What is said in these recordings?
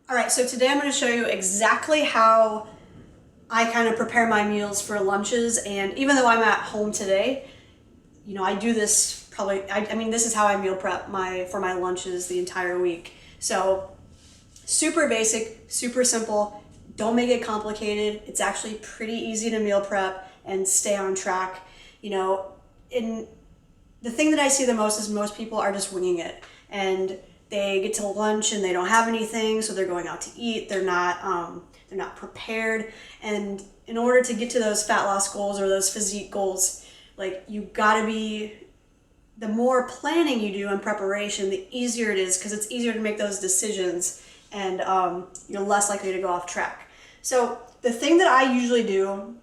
All right, so today I'm going to show you exactly how I kind of prepare my meals for lunches. And even though I'm at home today, I do this probably, I mean, this is how I meal prep for my lunches the entire week. So super basic, super simple. Don't make it complicated. It's actually pretty easy to meal prep and stay on track. In the thing that I see the most is most people are just winging it, and they get to lunch and they don't have anything, so they're going out to eat. They're not prepared, and in order to get to those fat loss goals or those physique goals, like you gotta be. The more planning you do in preparation, the easier it is because it's easier to make those decisions, and you're less likely to go off track. So the thing that I usually do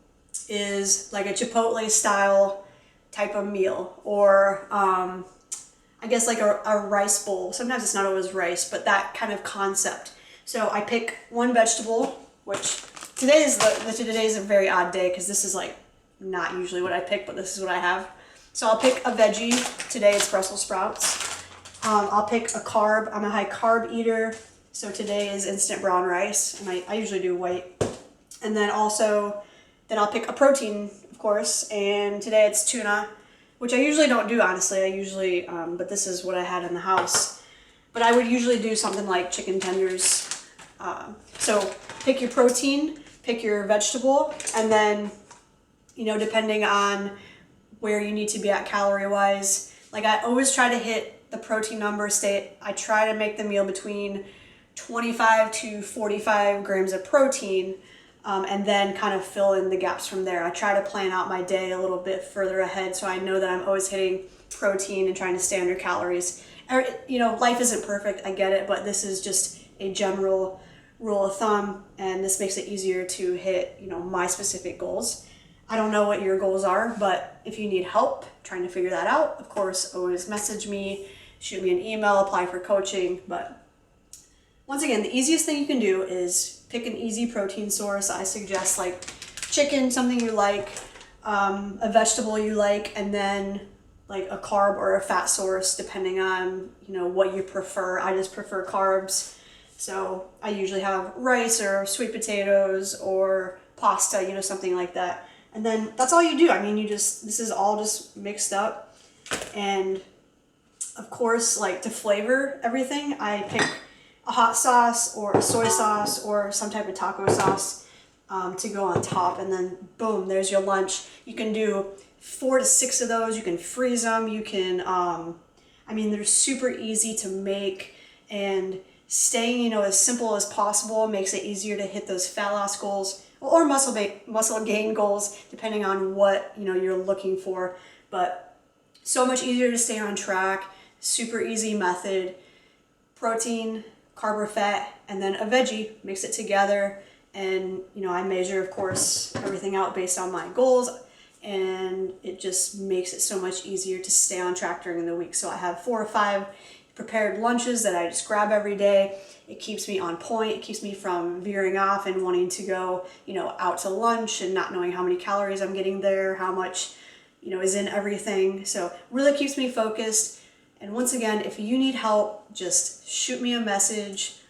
is like a Chipotle style type of meal, or I guess like a rice bowl. Sometimes it's not always rice, but that kind of concept. So I pick one vegetable, which today is a very odd day because this is like not usually what I pick, but this is what I have. So I'll pick a veggie. Today it's Brussels sprouts. I'll pick a carb. I'm a high carb eater, so today is instant brown rice, and I usually do white. And then I'll pick a protein, of course, and today it's tuna, which I usually don't do, honestly. But this is what I had in the house. But I would usually do something like chicken tenders. So pick your protein, pick your vegetable, and then, depending on where you need to be at calorie-wise, like I always try to hit the protein number. I try to make the meal between 25 to 45 grams of protein, and then kind of fill in the gaps from there. I try to plan out my day a little bit further ahead so I know that I'm always hitting protein and trying to stay under calories. Life isn't perfect, I get it, but this is just a general rule of thumb, and this makes it easier to hit, my specific goals. I don't know what your goals are, but if you need help trying to figure that out, of course, always message me, shoot me an email, apply for coaching. But once again, the easiest thing you can do is pick an easy protein source. I suggest like chicken, something you like, a vegetable you like, and then like a carb or a fat source, depending on, what you prefer. I just prefer carbs. So I usually have rice or sweet potatoes or pasta, something like that. And then that's all you do. I mean, this is all just mixed up. And of course, like to flavor everything, I pick a hot sauce or a soy sauce or some type of taco sauce to go on top. And then boom, there's your lunch. You can do 4 to 6 of those. You can freeze them. You can, they're super easy to make, and staying, as simple as possible makes it easier to hit those fat loss goals or muscle gain goals, depending on what you're looking for. But so much easier to stay on track. Super easy method. Protein, carb or fat, and then a veggie. Mix it together, and I measure, of course, everything out based on my goals, and it just makes it so much easier to stay on track during the week. So I have 4 or 5 prepared lunches that I just grab every day. It keeps me on point. It keeps me from veering off and wanting to go, out to lunch and not knowing how many calories I'm getting there, how much, is in everything. So really keeps me focused. And once again, if you need help, just shoot me a message